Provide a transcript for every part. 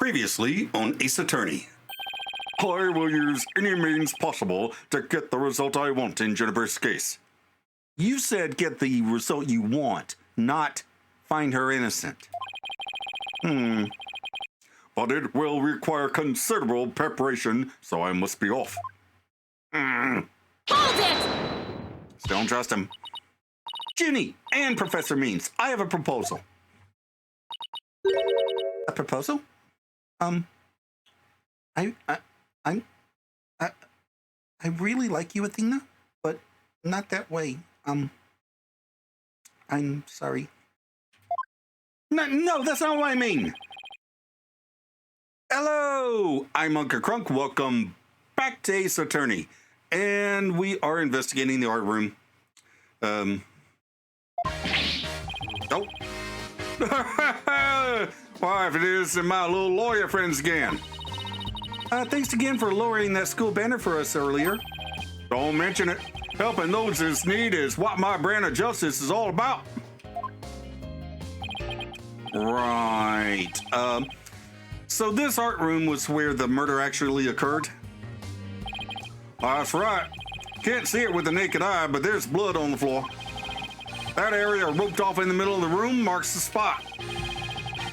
Previously on Ace Attorney. I will use any means possible to get the result I want in Juniper's case. You said get the result you want, not find her innocent. But it will require considerable preparation, so I must be off. Hold it! Still don't trust him. Junie and Professor Means, I have a proposal. A proposal? I really like you, Athena, but not that way. I'm sorry. No, that's not what I mean. Hello, I'm Unca Crunk. Welcome back to Ace Attorney. And we are investigating the art room. Oh. Why, if it is my little lawyer friends again. Thanks again for lowering that school banner for us earlier. Don't mention it. Helping those in need is what my brand of justice is all about. Right. So this art room was where the murder actually occurred? That's right. Can't see it with the naked eye, but there's blood on the floor. That area roped off in the middle of the room marks the spot.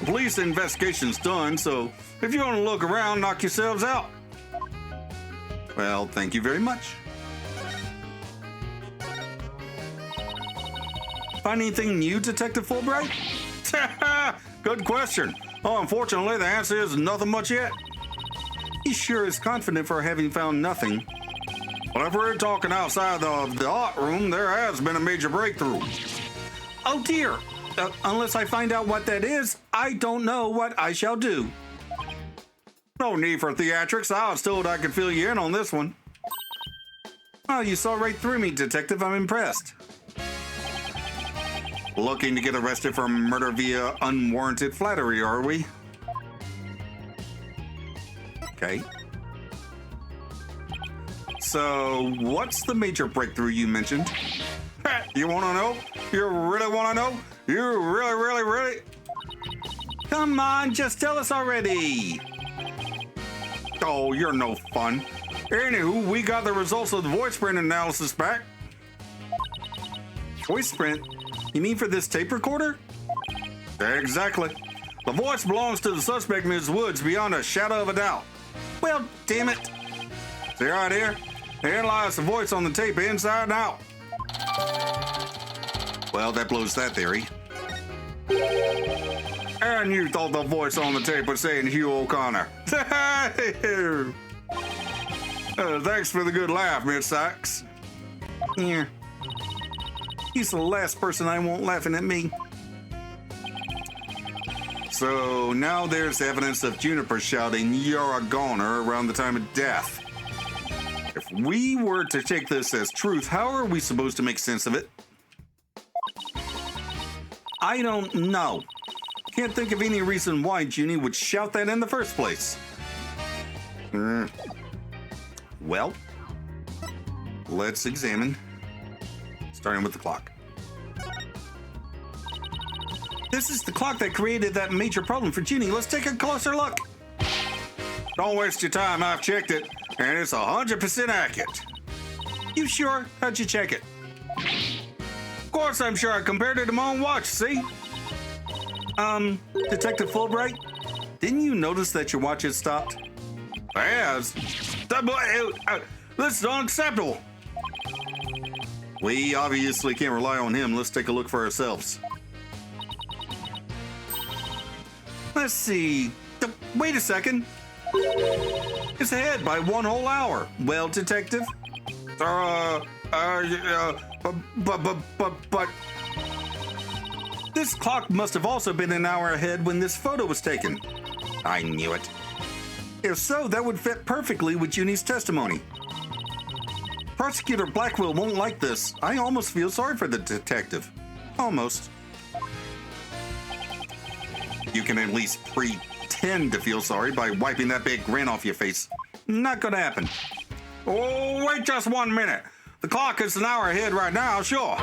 The police investigation's done, so if you want to look around, knock yourselves out. Well, thank you very much. Find anything new, Detective Fulbright? Good question. Oh, unfortunately, the answer is nothing much yet. He sure is confident for having found nothing. But if we're talking outside of the art room, there has been a major breakthrough. Oh dear. Unless I find out what that is, I don't know what I shall do. No need for theatrics. I was told I could fill you in on this one. Oh, you saw right through me, Detective. I'm impressed. Looking to get arrested for murder via unwarranted flattery, are we? Okay. So, what's the major breakthrough you mentioned? You want to know? You really want to know? You really? Come on, just tell us already. Oh, you're no fun. Anywho, we got the results of the voice print analysis back. Voice print? You mean for this tape recorder? Exactly. The voice belongs to the suspect, Ms. Woods, beyond a shadow of a doubt. Well, damn it. See right here? Analyze the voice on the tape inside and out. Well, that blows that theory. And you thought the voice on the tape was saying Hugh O'Connor. Thanks for the good laugh, Miss Sykes. Yeah. He's the last person I want laughing at me. So now there's evidence of Juniper shouting, "You're a goner," around the time of death. If we were to take this as truth, how are we supposed to make sense of it? I don't know. Can't think of any reason why Junie would shout that in the first place. Well, let's examine. Starting with the clock. This is the clock that created that major problem for Junie. Let's take a closer look. Don't waste your time. I've checked it, and it's 100% accurate. You sure? How'd you check it? Of course I'm sure. I compared it to my own watch, see? Detective Fulbright, didn't you notice that your watch had stopped? Yes. This is unacceptable. We obviously can't rely on him. Let's take a look for ourselves. Let's see. Wait a second. It's ahead by 1 whole hour. Well, Detective? But... This clock must have also been an hour ahead when this photo was taken. I knew it. If so, that would fit perfectly with Junie's testimony. Prosecutor Blackwell won't like this. I almost feel sorry for the detective. Almost. You can at least pretend to feel sorry by wiping that big grin off your face. Not gonna happen. Oh, wait just 1 minute. The clock is an hour ahead right now, sure.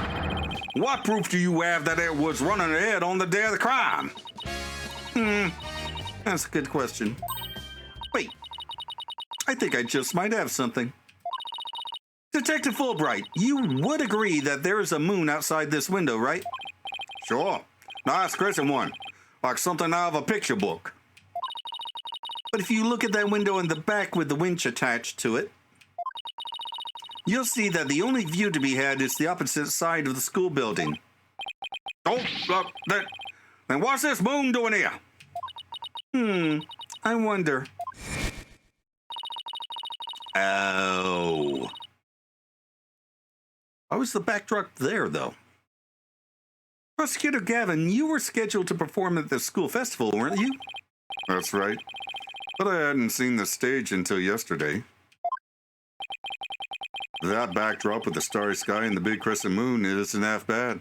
What proof do you have that it was running ahead on the day of the crime? That's a good question. Wait, I think I just might have something. Detective Fulbright, you would agree that there is a moon outside this window, right? Sure. Nice crescent one. Like something out of a picture book. But if you look at that window in the back with the winch attached to it, you'll see that the only view to be had is the opposite side of the school building. Oh, then what's this moon doing here? I wonder. Oh. How was the backdrop there, though? Prosecutor Gavin, you were scheduled to perform at the school festival, weren't you? That's right. But I hadn't seen the stage until yesterday. That backdrop with the starry sky and the big crescent moon isn't half bad.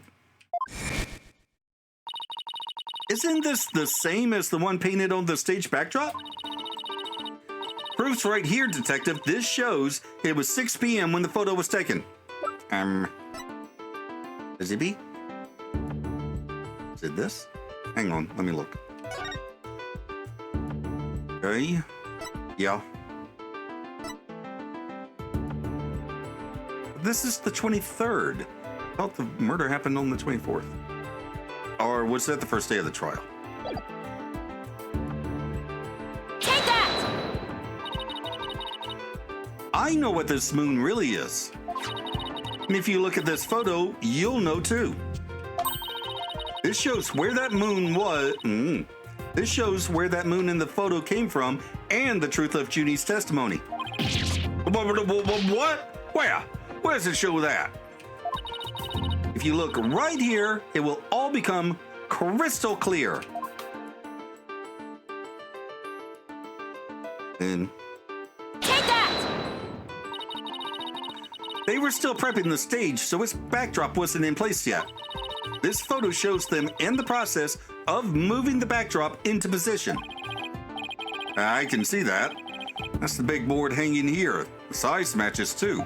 Isn't this the same as the one painted on the stage backdrop? Proof's right here, Detective. This shows it was 6 p.m. when the photo was taken. Is it B? Is it this? Hang on, let me look. Okay. Yeah. This is the 23rd. I thought the murder happened on the 24th. Or was that the first day of the trial? Take that! I know what this moon really is. And if you look at this photo, you'll know too. This shows where that moon was. This shows where that moon in the photo came from and the truth of Junie's testimony. What? Where? Where does it show that? If you look right here, it will all become crystal clear. And Take that! they were still prepping the stage, so its backdrop wasn't in place yet. This photo shows them in the process of moving the backdrop into position. I can see that. That's the big board hanging here. The size matches too.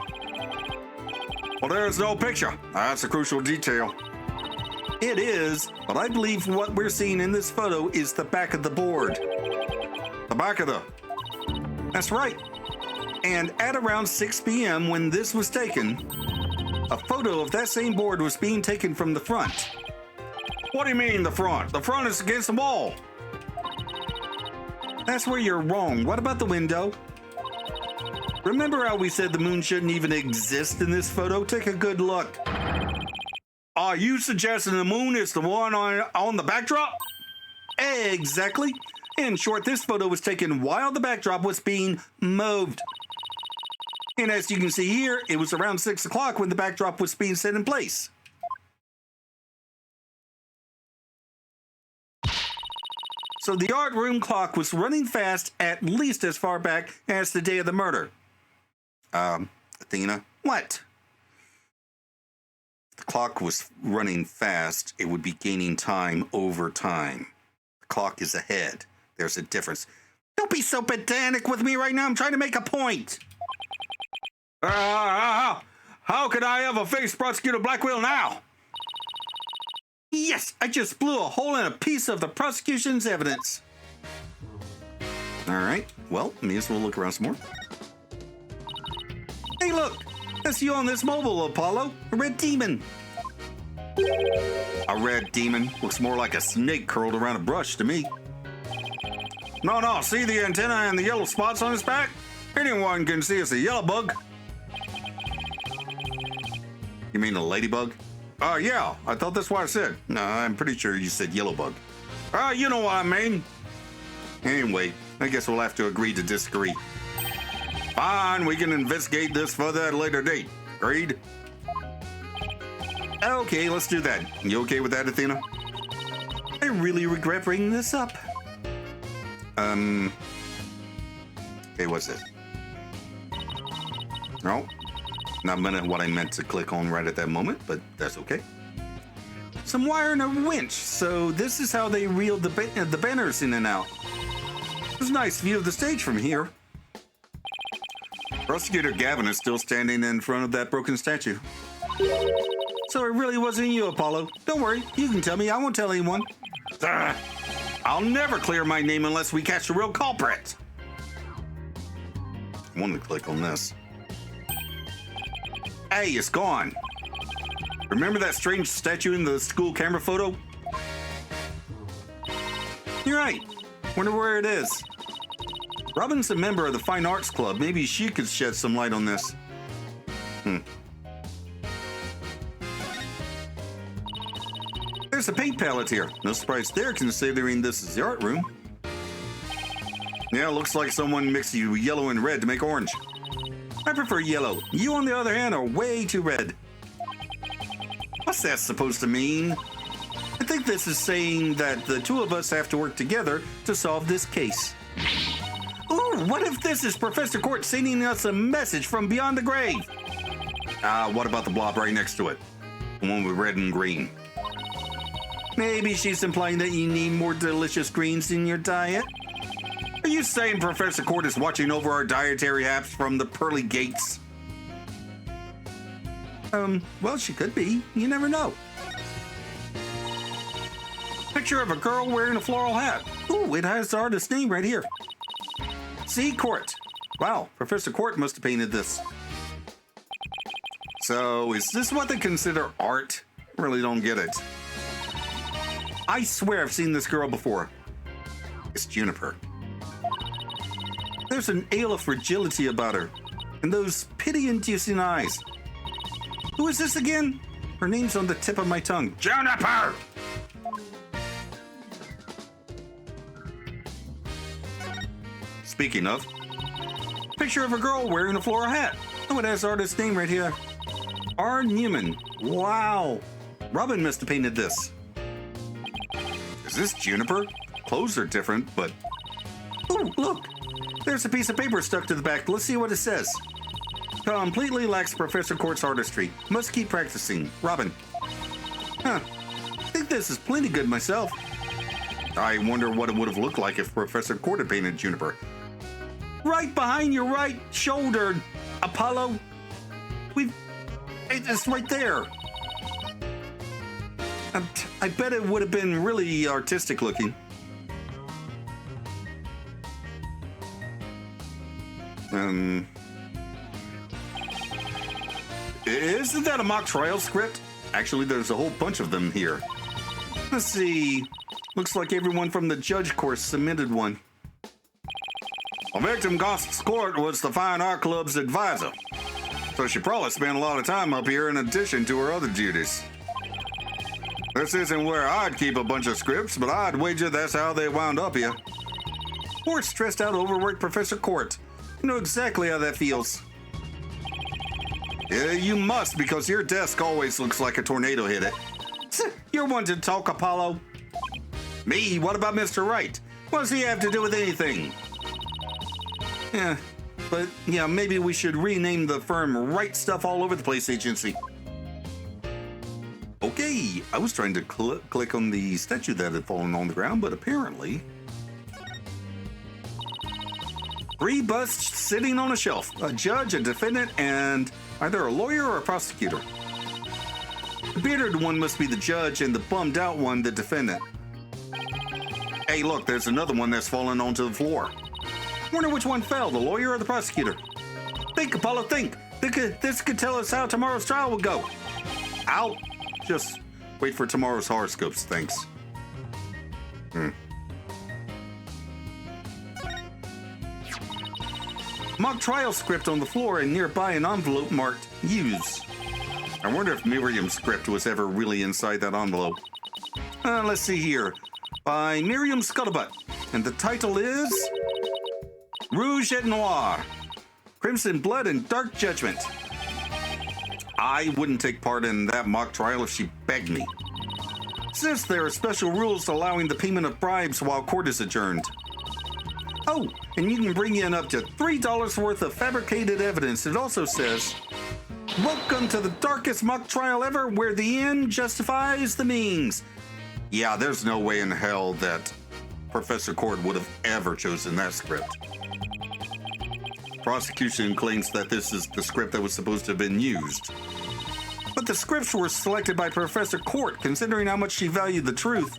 Well, there's no picture. That's a crucial detail. It is, but I believe what we're seeing in this photo is the back of the board. The back of the... That's right. And at around 6 p.m. when this was taken, a photo of that same board was being taken from the front. What do you mean the front? The front is against the wall. That's where you're wrong. What about the window? Remember how we said the moon shouldn't even exist in this photo? Take a good look. Are you suggesting the moon is the one on the backdrop? Exactly. In short, this photo was taken while the backdrop was being moved. And as you can see here, it was around 6 o'clock when the backdrop was being set in place. So the art room clock was running fast at least as far back as the day of the murder. Athena, what? If the clock was running fast, it would be gaining time over time. The clock is ahead. There's a difference. Don't be so pedantic with me right now. I'm trying to make a point. How could I ever face Prosecutor Blackwell now? Yes, I just blew a hole in a piece of the prosecution's evidence. All right, well, may as well look around some more. Hey, look, that's you on this mobile, Apollo. A red demon. A red demon looks more like a snake curled around a brush to me. No, see the antenna and the yellow spots on his back? Anyone can see it's a yellow bug. You mean a ladybug? Yeah, I thought that's what I said. No, I'm pretty sure you said yellow bug. You know what I mean. Anyway, I guess we'll have to agree to disagree. Fine, we can investigate this further at a later date. Agreed? Okay, let's do that. You okay with that, Athena? I really regret bringing this up. Okay, what's this? No, not what I meant to click on right at that moment, but that's okay. Some wire and a winch, so this is how they reeled the banners in and out. It's a nice view of the stage from here. Prosecutor Gavin is still standing in front of that broken statue. So it really wasn't you, Apollo. Don't worry, you can tell me. I won't tell anyone. I I'll never clear my name unless we catch the real culprit. I want to click on this. Hey, it's gone. Remember that strange statue in the school camera photo? You're right. Wonder where it is. Robin's a member of the Fine Arts Club. Maybe she could shed some light on this. There's a paint palette here. No surprise there, considering this is the art room. Yeah, looks like someone mixed yellow and red to make orange. I prefer yellow. You, on the other hand, are way too red. What's that supposed to mean? I think this is saying that the two of us have to work together to solve this case. Ooh, what if this is Professor Court sending us a message from beyond the grave? What about the blob right next to it? The one with red and green. Maybe she's implying that you need more delicious greens in your diet? Are you saying Professor Court is watching over our dietary habits from the pearly gates? Well, she could be. You never know. Picture of a girl wearing a floral hat. Ooh, it has the artist's name right here. See, Court. Wow, Professor Court must have painted this. So, is this what they consider art? I really don't get it. I swear I've seen this girl before. It's Juniper. There's an air of fragility about her, and those pity-inducing eyes. Who is this again? Her name's on the tip of my tongue. Juniper! Speaking of, picture of a girl wearing a floral hat. Oh, it has the artist's name right here. R. Newman. Wow. Robin must have painted this. Is this Juniper? Clothes are different, but... Oh, look. There's a piece of paper stuck to the back. Let's see what it says. Completely lacks Professor Court's artistry. Must keep practicing. Robin. Huh. I think this is plenty good myself. I wonder what it would have looked like if Professor Court had painted Juniper. Right behind your right shoulder, Apollo. It's right there. I bet it would have been really artistic looking. Isn't that a mock trial script? Actually, there's a whole bunch of them here. Let's see. Looks like everyone from the judge course submitted one. A victim Goss's Court was the Fine Art Club's advisor, so she probably spent a lot of time up here in addition to her other duties. This isn't where I'd keep a bunch of scripts, but I'd wager that's how they wound up here. Poor stressed out overworked Professor Court. You know exactly how that feels. Yeah, you must, because your desk always looks like a tornado hit it. You're one to talk, Apollo. Me? What about Mr. Wright? What does he have to do with anything? Yeah, but yeah, maybe we should rename the firm Wright Stuff All Over the Place Agency. Okay, I was trying to click on the statue that had fallen on the ground, but apparently... 3 busts sitting on a shelf. A judge, a defendant, and either a lawyer or a prosecutor. The bearded one must be the judge, and the bummed out one the defendant. Hey, look, there's another one that's fallen onto the floor. Wonder which one fell, the lawyer or the prosecutor? Think, Apollo, think. This could tell us how tomorrow's trial will go. I'll just wait for tomorrow's horoscopes, thanks. Mock trial script on the floor and nearby an envelope marked Use. I wonder if Miriam's script was ever really inside that envelope. Let's see here. By Miriam Scuttlebutt. And the title is... Rouge et Noir. Crimson Blood and Dark Judgment. I wouldn't take part in that mock trial if she begged me. Since there are special rules allowing the payment of bribes while court is adjourned. Oh, and you can bring in up to $3 worth of fabricated evidence. It also says, welcome to the darkest mock trial ever where the end justifies the means. Yeah, there's no way in hell that Professor Court would have ever chosen that script. Prosecution claims that this is the script that was supposed to have been used. But the scripts were selected by Professor Court, considering how much she valued the truth.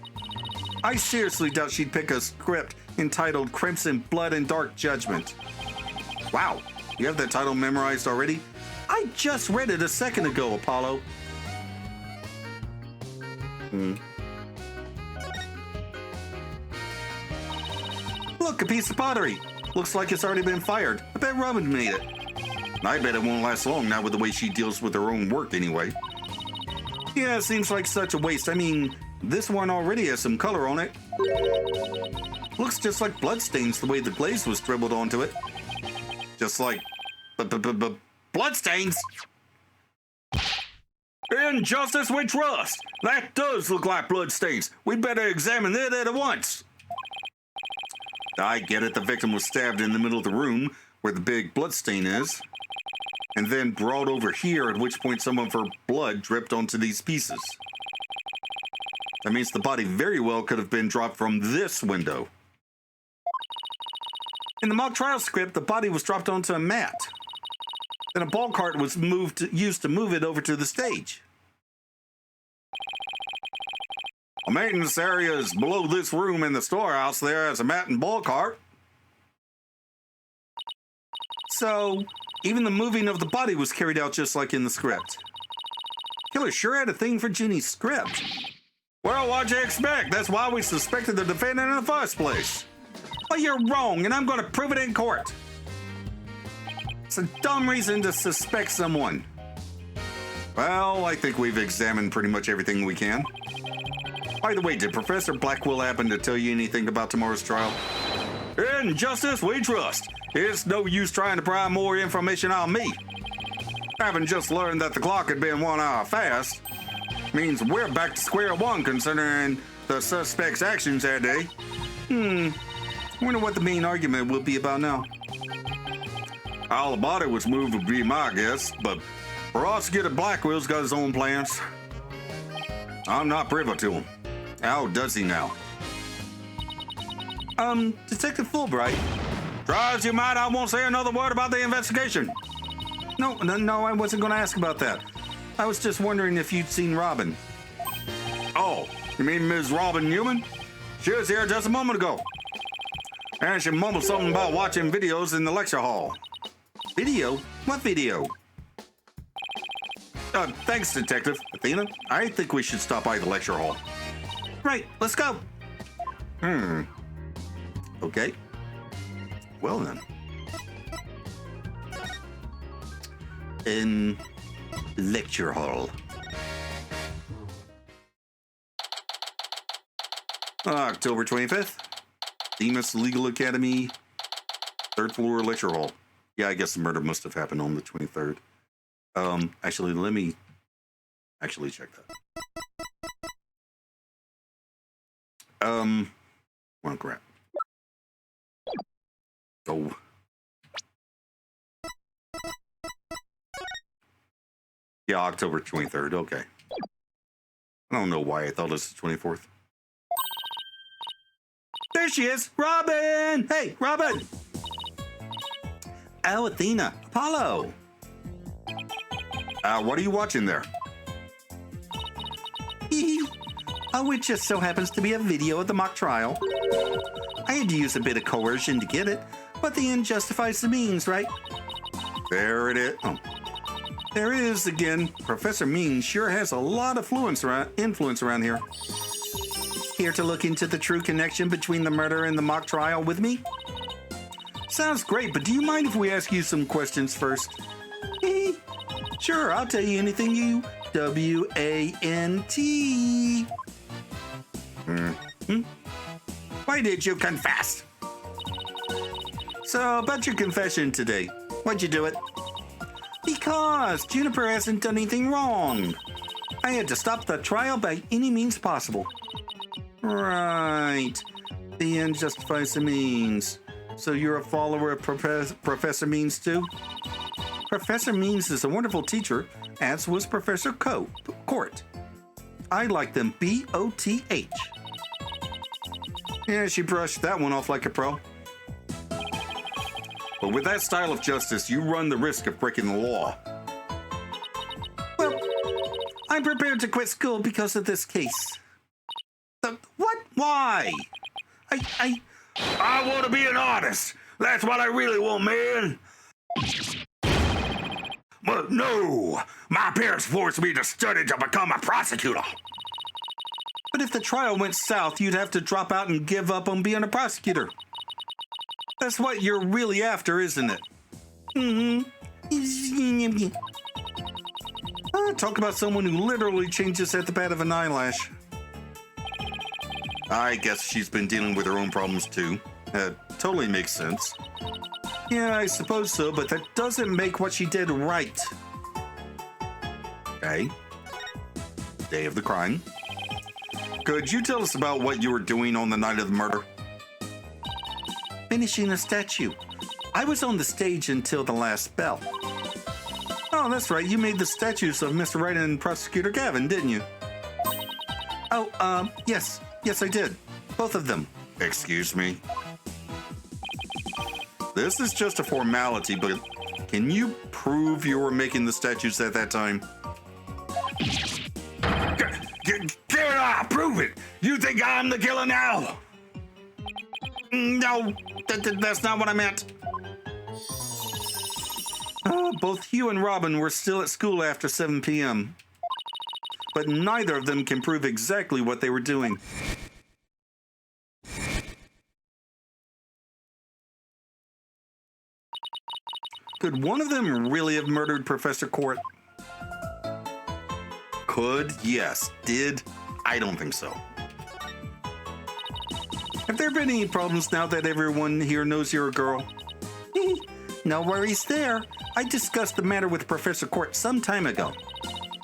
I seriously doubt she'd pick a script entitled Crimson Blood and Dark Judgment. Wow, you have that title memorized already? I just read it a second ago, Apollo. Look, a piece of pottery. Looks like it's already been fired. I bet Robin made it. I bet it won't last long now with the way she deals with her own work anyway. Yeah, it seems like such a waste. I mean, this one already has some color on it. Looks just like bloodstains the way the glaze was dribbled onto it. Just like bloodstains. In justice we trust. That does look like bloodstains. We'd better examine it at once. I get it. The victim was stabbed in the middle of the room where the big bloodstain is, and then brought over here, at which point some of her blood dripped onto these pieces. That means the body very well could have been dropped from this window. In the mock trial script, the body was dropped onto a mat. Then a ball cart was used to move it over to the stage. A maintenance area is below this room in the storehouse. There is a mat and ball cart. So, even the moving of the body was carried out just like in the script. Killer sure had a thing for Ginny's script. Well, what'd you expect? That's why we suspected the defendant in the first place. Well, you're wrong, and I'm going to prove it in court. It's a dumb reason to suspect someone. Well, I think we've examined pretty much everything we can. By the way, did Professor Blackwell happen to tell you anything about tomorrow's trial? In justice we trust. It's no use trying to pry more information on me. Having just learned that the clock had been 1 hour fast means we're back to square one considering the suspect's actions that day. I wonder what the main argument will be about now. How the body was moved would be my guess, but Prosecutor Blackwell's got his own plans. I'm not privy to them. How does he now? Detective Fulbright. Try as you might, I won't say another word about the investigation. No, I wasn't going to ask about that. I was just wondering if you'd seen Robin. Oh, you mean Ms. Robin Newman? She was here just a moment ago. And she mumbled something about watching videos in the lecture hall. Video? What video? Thanks, Detective. Athena, I think we should stop by the lecture hall. Right, let's go. Okay. Well then. In lecture hall. October 25th. Themis Legal Academy. 3rd floor lecture hall. Yeah, I guess the murder must have happened on the 23rd. Actually, let me actually check that. Well, crap. Oh. Yeah, October 23rd. Okay. I don't know why I thought it was the 24th. There she is! Robin! Hey, Robin! Oh, Athena. Apollo! What are you watching there? Oh, it just so happens to be a video of the mock trial. I had to use a bit of coercion to get it, but the end justifies the means, right? There it is. Oh. There it is again. Professor Mean sure has a lot of influence around here. Here to look into the true connection between the murder and the mock trial with me? Sounds great, but do you mind if we ask you some questions first? Sure, I'll tell you anything you want. Why did you confess? So, about your confession today. Why'd you do it? Because Juniper hasn't done anything wrong. I had to stop the trial by any means possible. Right. The end justifies the means. So you're a follower of Professor Means too? Professor Means is a wonderful teacher, as was Professor Court. I like them B-O-T-H. Yeah, she brushed that one off like a pro. But with that style of justice, you run the risk of breaking the law. Well, I'm prepared to quit school because of this case. What? Why? I want to be an artist. That's what I really want, man. But no, my parents forced me to study to become a prosecutor. But if the trial went south, you'd have to drop out and give up on being a prosecutor. That's what you're really after, isn't it? Talk about someone who literally changes at the pat of an eyelash. I guess she's been dealing with her own problems too. Totally makes sense. Yeah, I suppose so, but that doesn't make what she did right. Okay. Day of the crime. Could you tell us about what you were doing on the night of the murder? Finishing a statue. I was on the stage until the last bell. Oh, that's right. You made the statues of Mr. Wright and Prosecutor Gavin, didn't you? Oh, yes. Yes, I did. Both of them. Excuse me? This is just a formality, but can you prove you were making the statues at that time? Get it out! Prove it! You think I'm the killer now? No, that's not what I meant. Both Hugh and Robin were still at school after 7 p.m. But neither of them can prove exactly what they were doing. Could one of them really have murdered Professor Court? Could, yes. Did, I don't think so. Have there been any problems now that everyone here knows you're a girl? No worries there. I discussed the matter with Professor Court some time ago.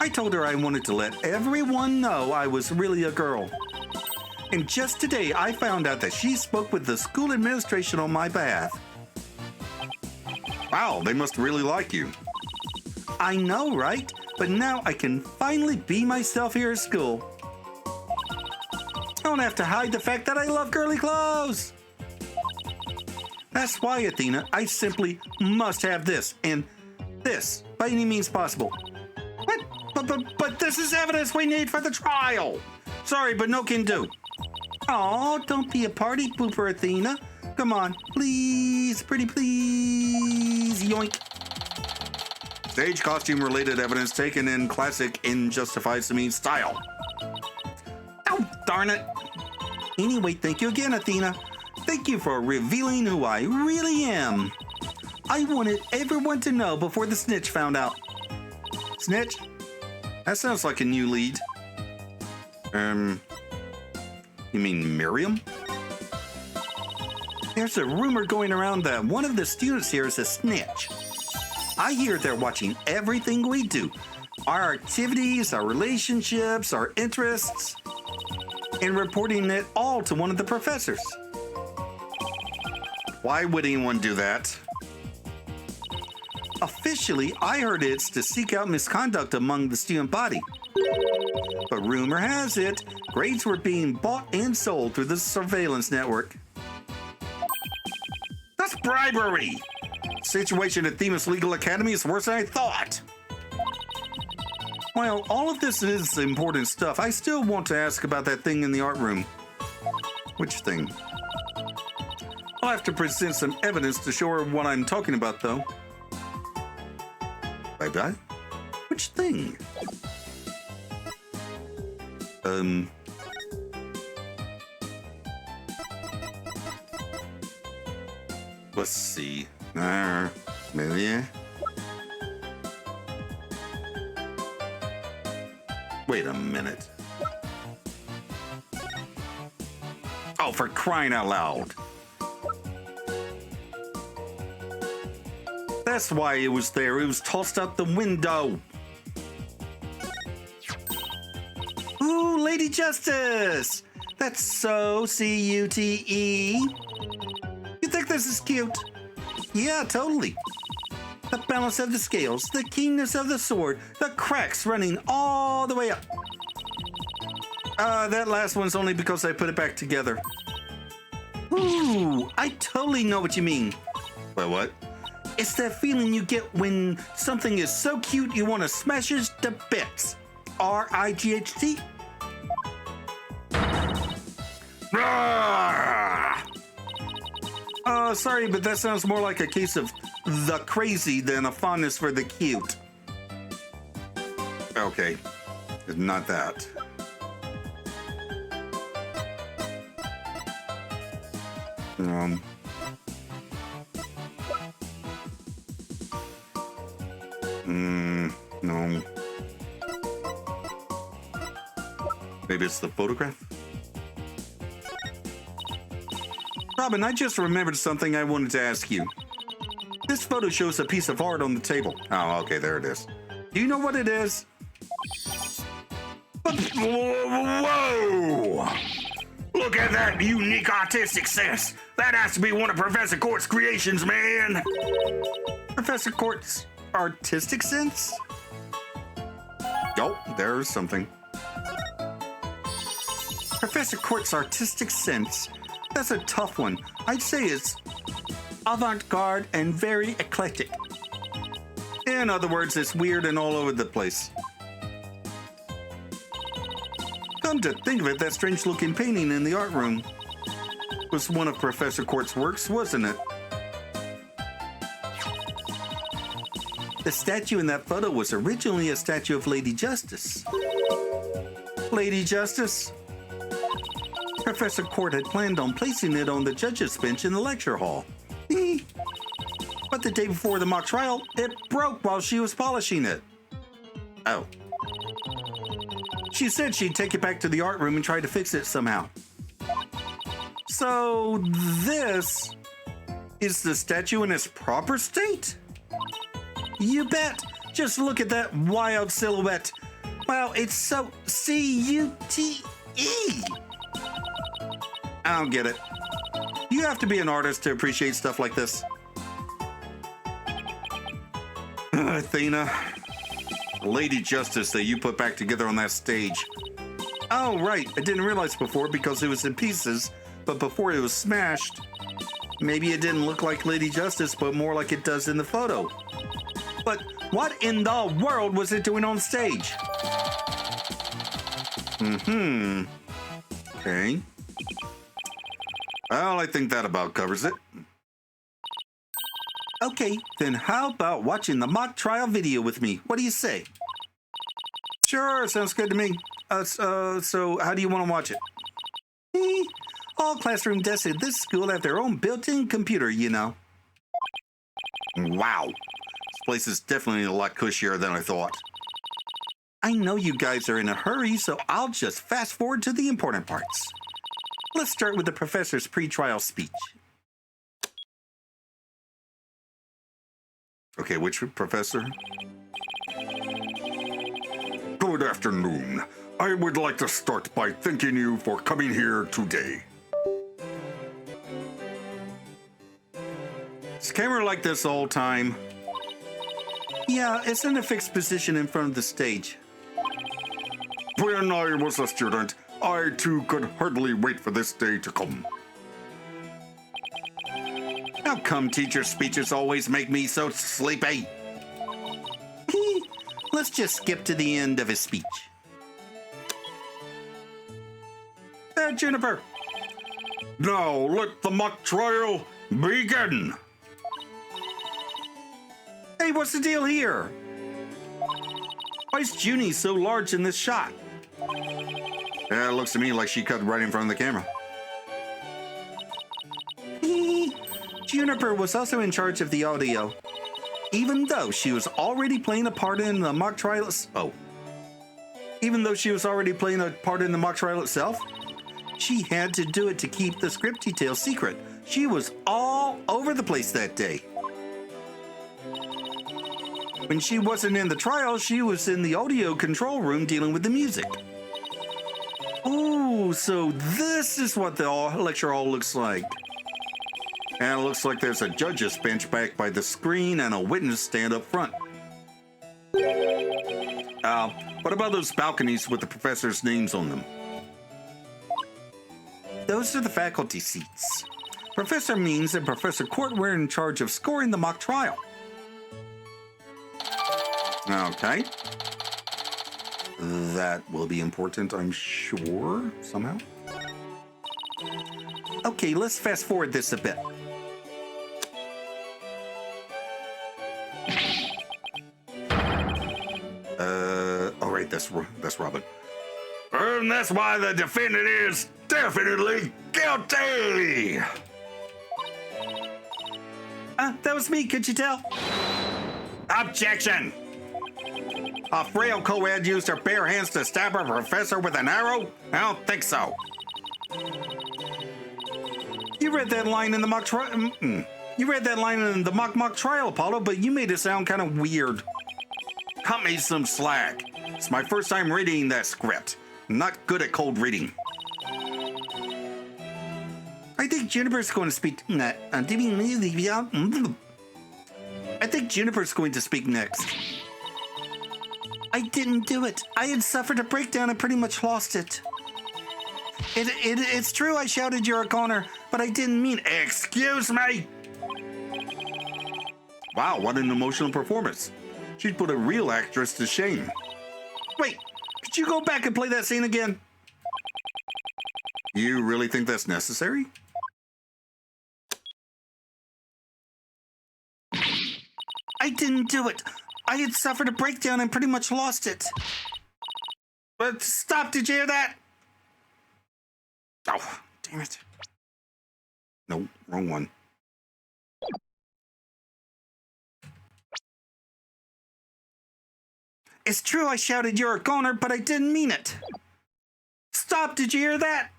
I told her I wanted to let everyone know I was really a girl. And just today, I found out that she spoke with the school administration on my behalf. Wow, they must really like you. I know, right? But now I can finally be myself here at school. I don't have to hide the fact that I love girly clothes. That's why, Athena, I simply must have this and this by any means possible. But this is evidence we need for the trial. Sorry, but no can do. Oh, don't be a party pooper, Athena. Come on, please, pretty please, yoink. Stage costume related evidence taken in classic Injustifies Me style. Oh, darn it. Anyway, thank you again, Athena. Thank you for revealing who I really am. I wanted everyone to know before the snitch found out. Snitch? That sounds like a new lead. You mean Miriam? There's a rumor going around that one of the students here is a snitch. I hear they're watching everything we do. Our activities, our relationships, our interests, and reporting it all to one of the professors. Why would anyone do that? Officially, I heard it's to seek out misconduct among the student body. But rumor has it, grades were being bought and sold through the surveillance network. That's bribery! Situation at Themis Legal Academy is worse than I thought. While all of this is important stuff, I still want to ask about that thing in the art room. Which thing? I'll have to present some evidence to show her what I'm talking about, though. Bye-bye? Which thing? Let's see. Maybe. Wait a minute. Oh, for crying out loud. That's why it was there. It was tossed out the window. Ooh, Lady Justice! That's so C-U-T-E. You think this is cute? Yeah, totally. The balance of the scales, the keenness of the sword, the cracks running all the way up. That last one's only because I put it back together. Ooh, I totally know what you mean. Well, what? It's that feeling you get when something is so cute you want to smash it to bits. R-I-G-H-T? Sorry, but that sounds more like a case of the crazy than a fondness for the cute. Okay, not that. No. Maybe it's the photograph? Robin, I just remembered something I wanted to ask you. This photo shows a piece of art on the table. Oh, okay, there it is. Do you know what it is? Whoa! Look at that unique artistic sense. That has to be one of Professor Court's creations, man. Professor Court's artistic sense? Oh, there's something. Professor Court's artistic sense. That's a tough one. I'd say it's avant-garde and very eclectic. In other words, it's weird and all over the place. Come to think of it, that strange-looking painting in the art room was one of Professor Court's works, wasn't it? The statue in that photo was originally a statue of Lady Justice. Lady Justice? Professor Court had planned on placing it on the judge's bench in the lecture hall. But the day before the mock trial, it broke while she was polishing it. Oh. She said she'd take it back to the art room and try to fix it somehow. So this is the statue in its proper state? You bet. Just look at that wild silhouette. Wow, it's so C-U-T-E. I don't get it. You have to be an artist to appreciate stuff like this. Athena, Lady Justice that you put back together on that stage. Oh, right. I didn't realize before because it was in pieces, but before it was smashed, maybe it didn't look like Lady Justice, but more like it does in the photo. But what in the world was it doing on stage? Okay. Well, I think that about covers it. Okay, then how about watching the mock trial video with me? What do you say? Sure, sounds good to me. So how do you want to watch it? All classroom desks at this school have their own built-in computer, you know. Wow. This place is definitely a lot cushier than I thought. I know you guys are in a hurry, so I'll just fast forward to the important parts. Let's start with the professor's pre-trial speech. Okay, which professor? Good afternoon. I would like to start by thanking you for coming here today. Is the camera like this the whole time? Yeah, it's in a fixed position in front of the stage. When I was a student, I too could hardly wait for this day to come. How come teacher speeches always make me so sleepy? Let's just skip to the end of his speech. Juniper. Now let the mock trial begin. Hey, what's the deal here? Why is Junie so large in this shot? Yeah, it looks to me like she cut right in front of the camera. Juniper was also in charge of the audio, even though she was already playing a part in the mock trial. Even though she was already playing a part in the mock trial itself, she had to do it to keep the script details secret. She was all over the place that day. When she wasn't in the trial, she was in the audio control room dealing with the music. Oh, so this is what the lecture hall looks like. And it looks like there's a judge's bench back by the screen and a witness stand up front. What about those balconies with the professors' names on them? Those are the faculty seats. Professor Means and Professor Court were in charge of scoring the mock trial. Okay. That will be important, I'm sure, somehow. Okay, let's fast forward this a bit. All right, that's Robin. And that's why the defendant is definitely guilty. That was me, could you tell? Objection! A frail co-ed used her bare hands to stab her professor with an arrow? I don't think so. You read that line in the mock trial. You read that line in the mock trial, Apollo, but you made it sound kind of weird. Cut me some slack. It's my first time reading that script. I'm not good at cold reading. I think Juniper's going to speak. I think Juniper's going to speak next. I didn't do it. I had suffered a breakdown and pretty much lost it. It's true I shouted you're a goner, but I didn't mean. Excuse me! Wow, what an emotional performance. She'd put a real actress to shame. Wait, could you go back and play that scene again? You really think that's necessary? I didn't do it. I had suffered a breakdown and pretty much lost it. But stop, did you hear that? Oh, damn it. No, wrong one. It's true I shouted you're a goner, but I didn't mean it. Stop, did you hear that?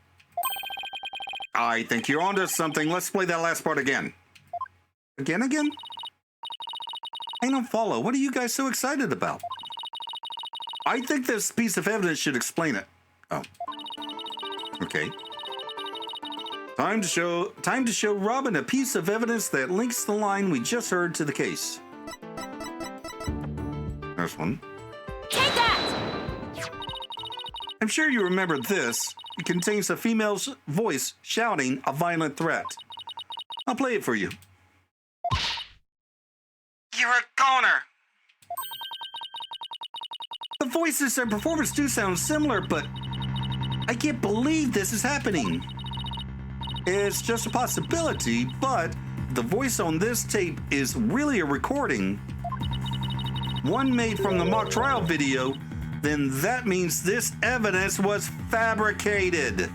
I think you're onto something. Let's play that last part again. Again? I don't follow. What are you guys so excited about? I think this piece of evidence should explain it. Oh. Okay. Time to show Robin a piece of evidence that links the line we just heard to the case. There's one. Take that! I'm sure you remember this. It contains a female's voice shouting a violent threat. I'll play it for you. You're a goner! The voices and performance do sound similar, but I can't believe this is happening. It's just a possibility, but the voice on this tape is really a recording, one made from the mock trial video, then that means this evidence was fabricated.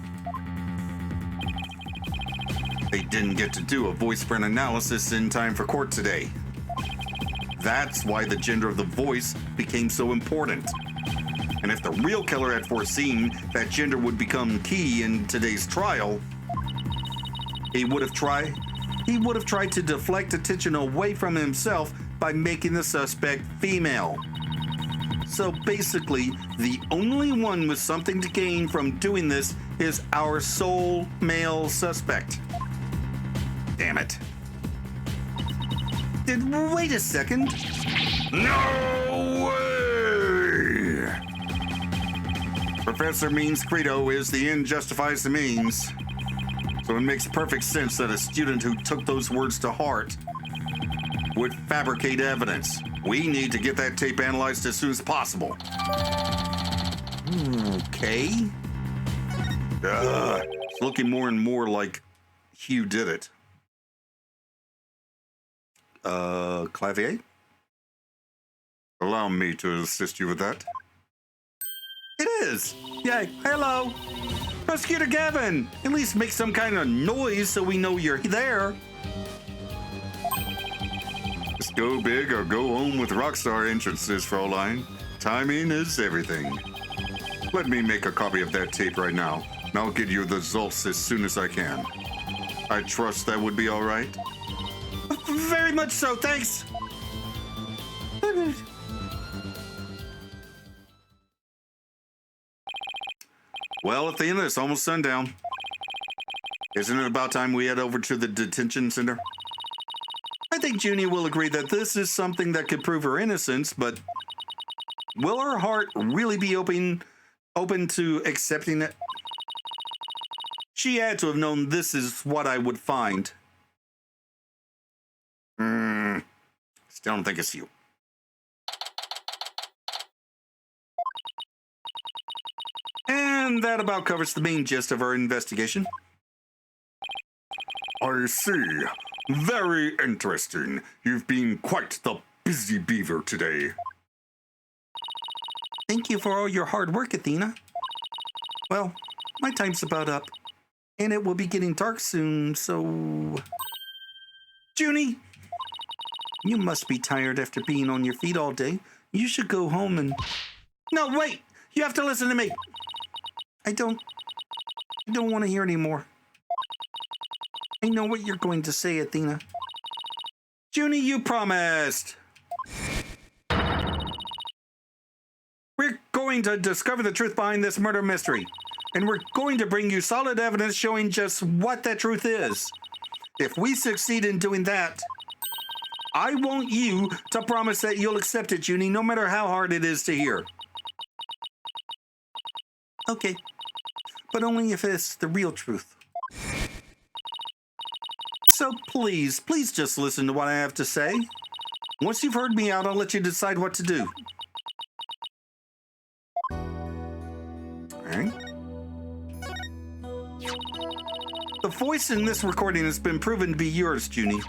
They didn't get to do a voice print analysis in time for court today. That's why the gender of the voice became so important. And if the real killer had foreseen that gender would become key in today's trial, he would have tried to deflect attention away from himself by making the suspect female. So basically, the only one with something to gain from doing this is our sole male suspect. Damn it. Wait a second. No way! Professor Mean's credo is the end justifies the means. So it makes perfect sense that a student who took those words to heart would fabricate evidence. We need to get that tape analyzed as soon as possible. Okay. It's looking more and more like Hugh did it. Clavier? Allow me to assist you with that. It is! Yay, hello! Prosecutor Gavin! At least make some kind of noise so we know you're there. Just go big or go home with rockstar entrances, Fraulein. Timing is everything. Let me make a copy of that tape right now, and I'll get you the results as soon as I can. I trust that would be all right? Very much so, thanks. Well, Athena, it's almost sundown. Isn't it about time we head over to the detention center? I think Junie will agree that this is something that could prove her innocence, but will her heart really be open to accepting it? She had to have known this is what I would find. Still don't think it's you. And that about covers the main gist of our investigation. I see. Very interesting. You've been quite the busy beaver today. Thank you for all your hard work, Athena. Well, my time's about up, and it will be getting dark soon, so... Junie! You must be tired after being on your feet all day. You should go home and... No, wait! You have to listen to me! I don't want to hear anymore. I know what you're going to say, Athena. Junie, you promised! We're going to discover the truth behind this murder mystery. And we're going to bring you solid evidence showing just what that truth is. If we succeed in doing that, I want you to promise that you'll accept it, Junie, no matter how hard it is to hear. Okay, but only if it's the real truth. So please just listen to what I have to say. Once you've heard me out, I'll let you decide what to do. All right. The voice in this recording has been proven to be yours, Junie.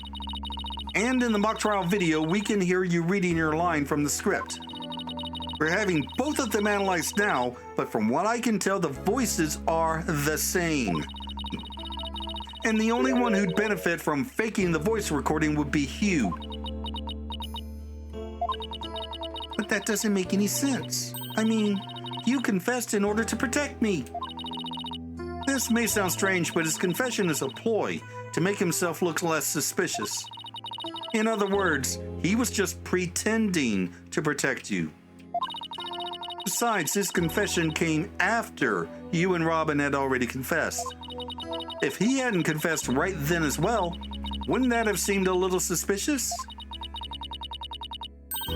And in the mock trial video, we can hear you reading your line from the script. We're having both of them analyzed now, but from what I can tell, the voices are the same. And the only one who'd benefit from faking the voice recording would be Hugh. But that doesn't make any sense. I mean, Hugh confessed in order to protect me. This may sound strange, but his confession is a ploy to make himself look less suspicious. In other words, he was just pretending to protect you. Besides, his confession came after you and Robin had already confessed. If he hadn't confessed right then as well, wouldn't that have seemed a little suspicious?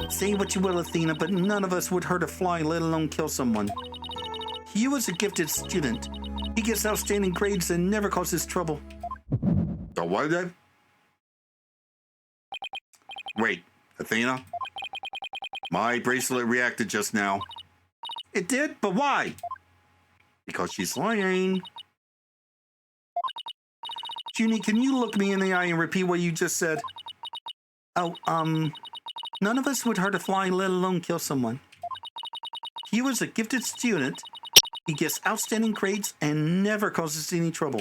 Say what you will, Athena, but none of us would hurt a fly, let alone kill someone. Hugh was a gifted student. He gets outstanding grades and never causes trouble. The what? Wait, Athena? My bracelet reacted just now. It did? But why? Because she's lying. Junie, can you look me in the eye and repeat what you just said? Oh, none of us would hurt a fly, let alone kill someone. He was a gifted student. He gets outstanding grades and never causes any trouble.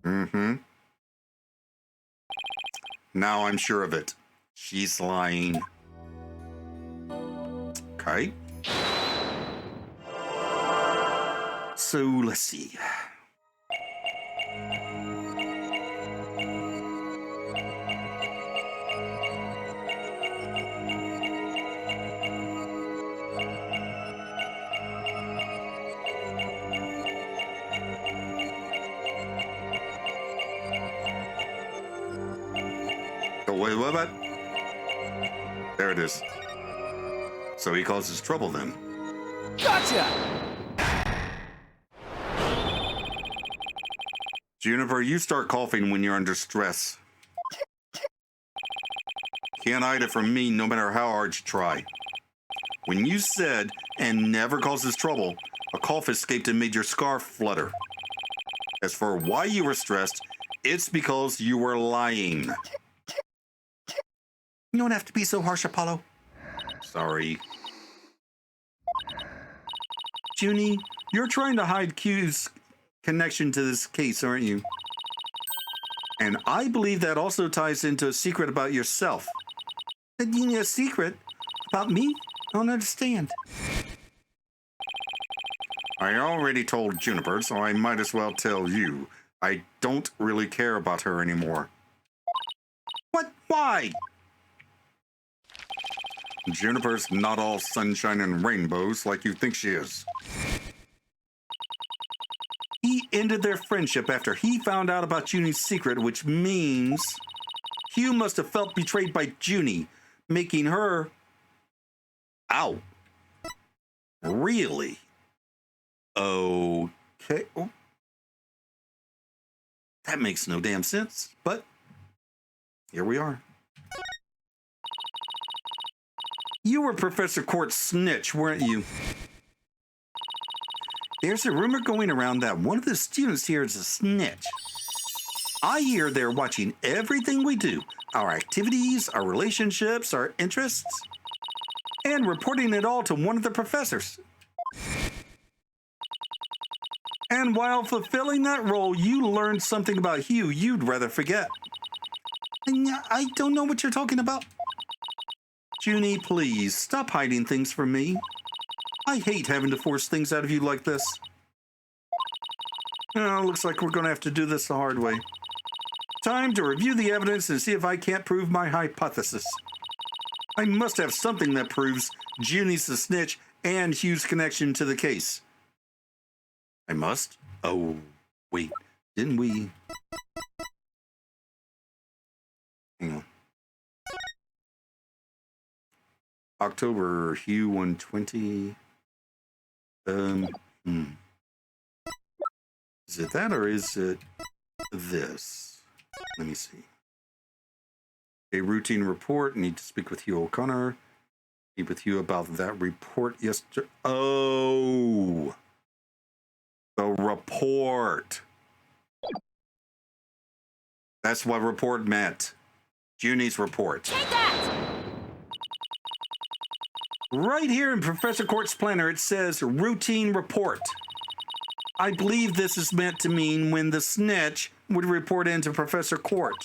Mm-hmm. Now I'm sure of it. She's lying. Okay. So, let's see. Oh, wait, what? There it is. So he causes trouble then. Gotcha! Juniper, you start coughing when you're under stress. Can't hide it from me no matter how hard you try. When you said, and never causes trouble, a cough escaped and made your scarf flutter. As for why you were stressed, it's because you were lying. You don't have to be so harsh, Apollo. Sorry. Junie, you're trying to hide Q's connection to this case, aren't you? And I believe that also ties into a secret about yourself. A secret? About me? I don't understand. I already told Juniper, so I might as well tell you. I don't really care about her anymore. What? Why? Juniper's not all sunshine and rainbows like you think she is. He ended their friendship after he found out about Junie's secret, which means Hugh must have felt betrayed by Junie, making her... Ow. Really? Okay. Oh. That makes no damn sense, but here we are. You were Professor Court's snitch, weren't you? There's a rumor going around that one of the students here is a snitch. I hear they're watching everything we do, our activities, our relationships, our interests, and reporting it all to one of the professors. And while fulfilling that role, you learned something about Hugh you'd rather forget. I don't know what you're talking about. Junie, please, stop hiding things from me. I hate having to force things out of you like this. Looks like we're going to have to do this the hard way. Time to review the evidence and see if I can't prove my hypothesis. I must have something that proves Junie's the snitch and Hugh's connection to the case. I must? Oh, wait, didn't we? Hang on. October, Hugh 120. Is it that or is it this? Let me see. A routine report. Need to speak with Hugh O'Connor. Speak with you about that report yesterday. Oh, the report. That's what report meant. Junie's report. Take that! Right here in Professor Court's planner, it says routine report. I believe this is meant to mean when the snitch would report into Professor Court.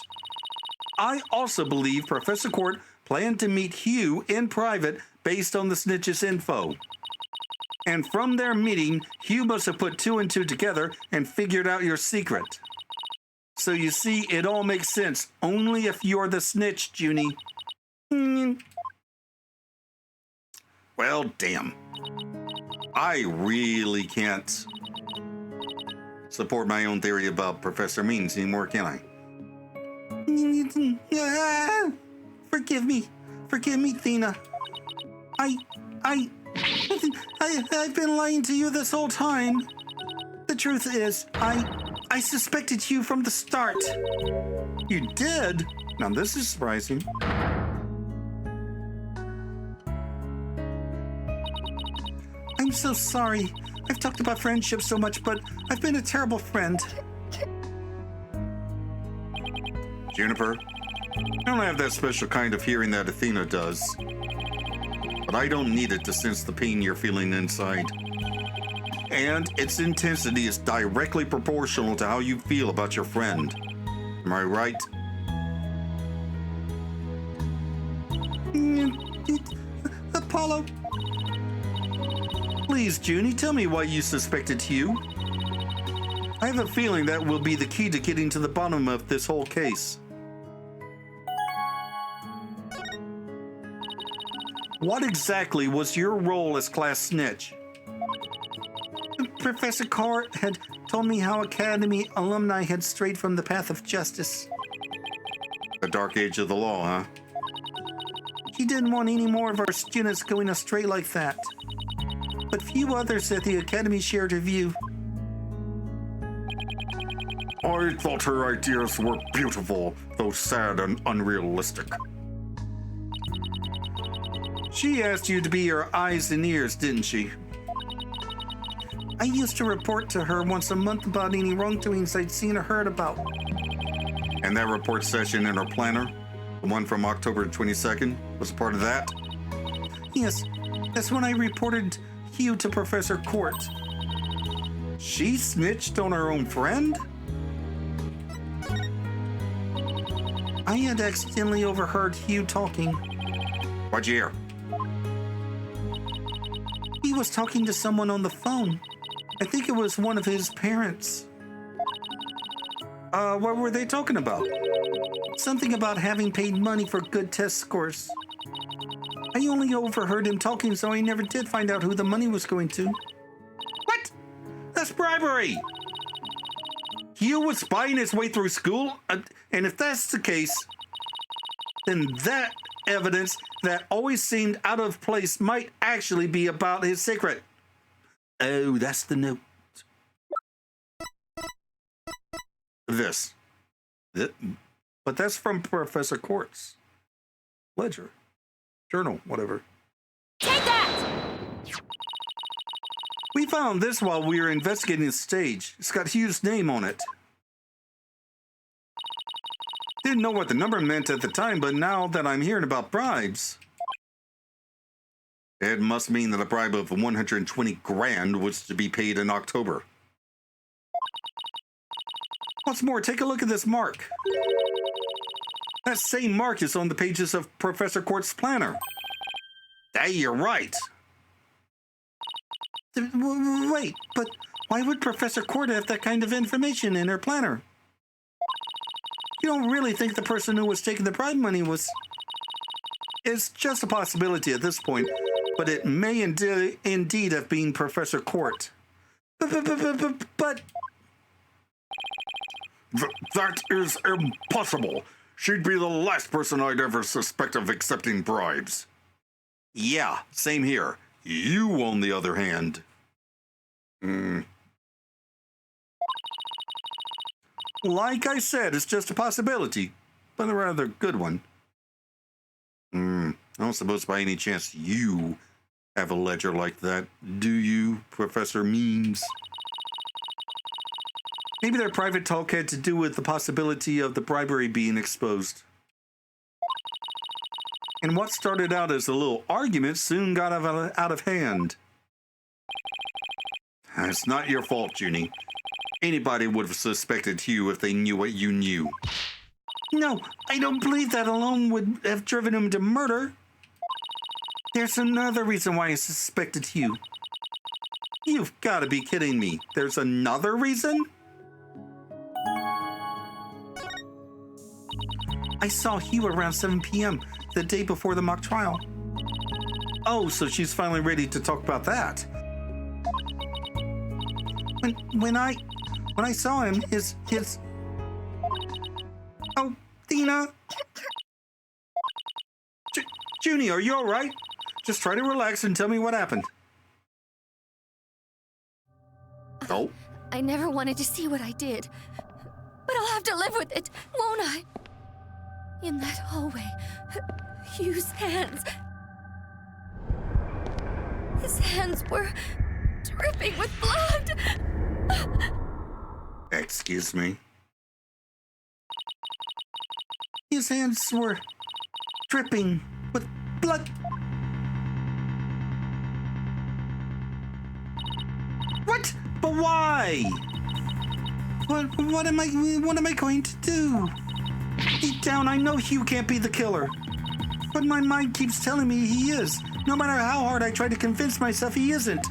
I also believe Professor Court planned to meet Hugh in private based on the snitch's info. And from their meeting, Hugh must have put 2 and 2 together and figured out your secret. So you see, it all makes sense only if you're the snitch, Junie. Well, damn. I really can't support my own theory about Professor Means anymore, can I? Forgive me, Athena. I've been lying to you this whole time. The truth is, I suspected you from the start. You did? Now this is surprising. I'm so sorry. I've talked about friendship so much, but I've been a terrible friend. Juniper, I don't have that special kind of hearing that Athena does. But I don't need it to sense the pain you're feeling inside. And its intensity is directly proportional to how you feel about your friend. Am I right? Apollo. Please, Junie, tell me why you suspected Hugh. I have a feeling that will be the key to getting to the bottom of this whole case. What exactly was your role as class snitch? Professor Carr had told me how Academy alumni had strayed from the path of justice. The dark age of the law, huh? He didn't want any more of our students going astray like that. But few others at the Academy shared her view. I thought her ideas were beautiful, though sad and unrealistic. She asked you to be her eyes and ears, didn't she? I used to report to her once a month about any wrongdoings I'd seen or heard about. And that report session in her planner, the one from October 22nd, was part of that? Yes, that's when I reported Hugh to Professor Court. She snitched on her own friend? I had accidentally overheard Hugh talking. What'd you hear? He was talking to someone on the phone. I think it was one of his parents. What were they talking about? Something about having paid money for good test scores. I only overheard him talking, so I never did find out who the money was going to. What? That's bribery! Hugh was spying his way through school? And if that's the case, then that evidence that always seemed out of place might actually be about his secret. Oh, that's the note. This. But that's from Professor Court's ledger. Journal, whatever. Take that! We found this while we were investigating the stage. It's got Hugh's name on it. Didn't know what the number meant at the time, but now that I'm hearing about bribes, it must mean that a bribe of 120 grand was to be paid in October. What's more, take a look at this mark. That same mark is on the pages of Professor Court's planner. Hey, you're right. Wait, but why would Professor Court have that kind of information in her planner? You don't really think the person who was taking the bribe money was... It's just a possibility at this point, but it may indeed have been Professor Court. But... That is impossible. She'd be the last person I'd ever suspect of accepting bribes. Yeah, same here. You, on the other hand... Like I said, it's just a possibility, but a rather good one. I don't suppose by any chance you have a ledger like that, do you, Professor Memes? Maybe their private talk had to do with the possibility of the bribery being exposed. And what started out as a little argument soon got out of hand. It's not your fault, Junie. Anybody would have suspected Hugh if they knew what you knew. No, I don't believe that alone would have driven him to murder. There's another reason why I suspected Hugh. You've got to be kidding me. There's another reason? I saw Hugh around 7 p.m. the day before the mock trial. Oh, so she's finally ready to talk about that. When I saw him, his... Oh, Athena! Junie, are you all right? Just try to relax and tell me what happened. Oh? I never wanted to see what I did, but I'll have to live with it, won't I? In that hallway, Hugh's hands... His hands were dripping with blood! Excuse me? His hands were dripping with blood. What? But why? What am I going to do? Deep down, I know Hugh can't be the killer. But my mind keeps telling me he is, no matter how hard I try to convince myself he isn't.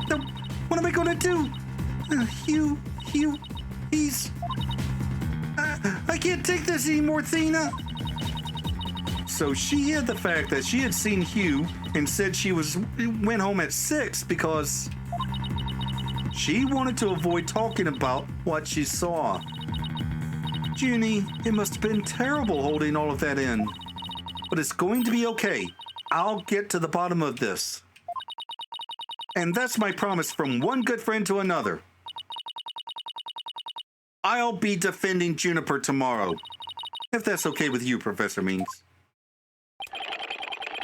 So, what am I going to do? Hugh, he's... I can't take this anymore, Athena. So she hid the fact that she had seen Hugh and said she went home at 6 because she wanted to avoid talking about what she saw. Junie, it must have been terrible holding all of that in. But it's going to be okay. I'll get to the bottom of this. And that's my promise from one good friend to another. I'll be defending Juniper tomorrow. If that's okay with you, Professor Means.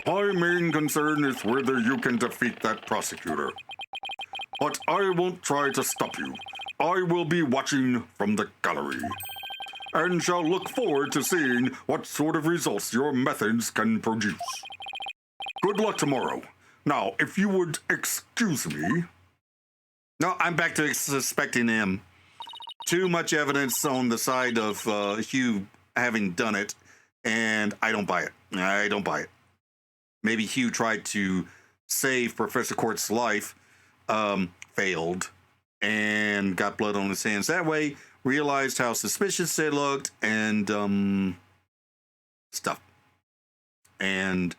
My main concern is whether you can defeat that prosecutor. But I won't try to stop you. I will be watching from the gallery, and shall look forward to seeing what sort of results your methods can produce. Good luck tomorrow. Now, if you would excuse me... No, I'm back to suspecting him. Too much evidence on the side of Hugh having done it, and I don't buy it. I don't buy it. Maybe Hugh tried to save Professor Court's life, failed, and got blood on his hands that way, realized how suspicious they looked, and stuff. And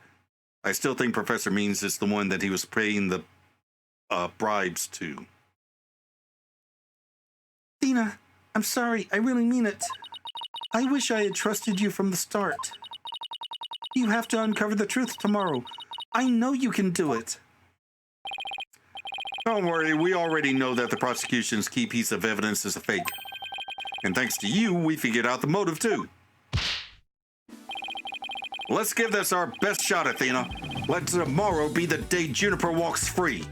I still think Professor Means is the one that he was paying the bribes to. Athena, I'm sorry. I really mean it. I wish I had trusted you from the start. You have to uncover the truth tomorrow. I know you can do it. Don't worry, we already know that the prosecution's key piece of evidence is a fake. And thanks to you, we figured out the motive too. Let's give this our best shot, Athena. Let tomorrow be the day Juniper walks free.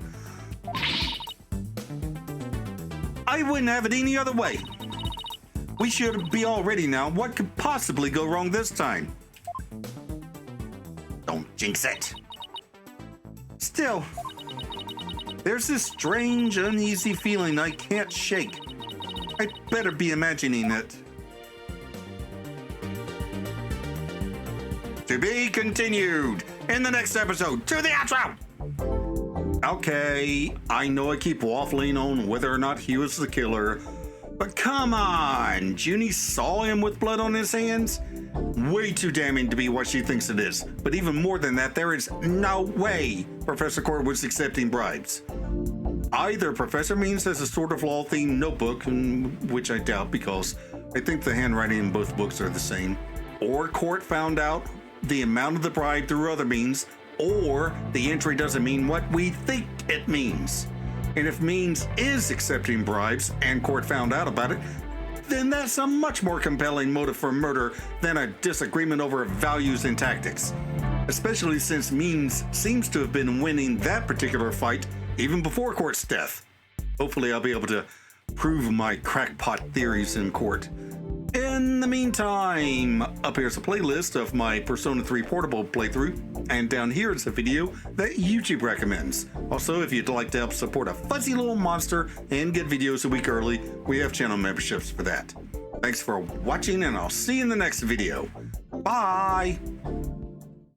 I wouldn't have it any other way. We should be all ready now. What could possibly go wrong this time? Don't jinx it. Still, there's this strange, uneasy feeling I can't shake. I'd better be imagining it. To be continued in the next episode. To the outro! Okay, I know I keep waffling on whether or not he was the killer, but come on! Junie saw him with blood on his hands? Way too damning to be what she thinks it is. But even more than that, there is no way Professor Court was accepting bribes. Either Professor Means has a sort of law-themed notebook, which I doubt because I think the handwriting in both books are the same, or Court found out the amount of the bribe through other means, or the entry doesn't mean what we think it means. And if Means is accepting bribes and Court found out about it, then that's a much more compelling motive for murder than a disagreement over values and tactics. Especially since Means seems to have been winning that particular fight even before Court's death. Hopefully I'll be able to prove my crackpot theories in court. In the meantime, up here's a playlist of my Persona 3 Portable playthrough, and down here is a video that YouTube recommends. Also, if you'd like to help support a fuzzy little monster and get videos a week early, we have channel memberships for that. Thanks for watching, and I'll see you in the next video. Bye!